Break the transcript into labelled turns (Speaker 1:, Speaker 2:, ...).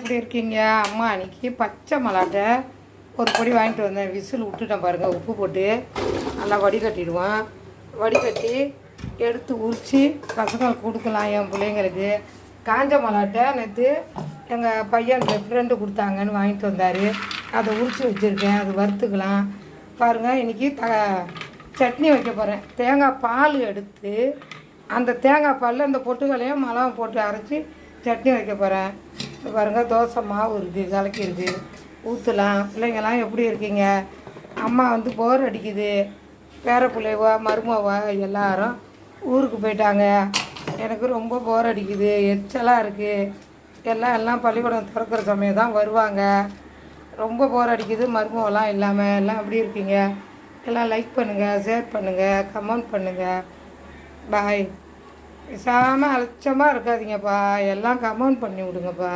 Speaker 1: எப்படி இருக்கீங்க? அம்மா அன்றைக்கி பச்சை மல்லாட்டை ஒரு பொடி வாங்கிட்டு வந்தேன். விசில் விட்டுட்டேன் பாருங்கள். உப்பு போட்டு நல்லா வடிகட்டிடுவேன். வடிகட்டி எடுத்து உரித்து பசங்களுக்கு கொடுக்கலாம். என் பிள்ளைங்களுக்கு காஞ்ச மல்லாட்டை நேற்று எங்கள் பையன் ஃப்ரெண்டு கொடுத்தாங்கன்னு வாங்கிட்டு வந்தார். அதை உரித்து வச்சுருக்கேன். அது வறுத்துக்கலாம் பாருங்கள். இன்றைக்கி சட்னி வைக்க போகிறேன். தேங்காய் பால் எடுத்து அந்த தேங்காய் பாலில் அந்த பொட்டுக்களையும் மிளகாய் போட்டு அரைச்சி சட்னி வைக்க போகிறேன். பாருங்கள், தோசை மாவு இருக்குது, கலக்கி இருக்குது, ஊற்றலாம். பிள்ளைங்கள்லாம் எப்படி இருக்கீங்க? அம்மா வந்து போர் அடிக்குது. பேர பிள்ளைவா மருமவா எல்லாரும் ஊருக்கு போயிட்டாங்க. எனக்கு ரொம்ப போர் அடிக்குது, எச்சலாக இருக்குது. எல்லாம் பள்ளிக்கூடம் திறக்கிற சமயம் தான் வருவாங்க. ரொம்ப போர் அடிக்குது மருமவெல்லாம் இல்லாமல். எல்லாம் எப்படி இருக்கீங்க? எல்லாம் லைக் பண்ணுங்கள், ஷேர் பண்ணுங்கள், கமெண்ட் பண்ணுங்கள். பாய். பேசாமல் அலட்சமாக இருக்காதீங்கப்பா. எல்லாம் கமெண்ட் பண்ணி விடுங்கப்பா.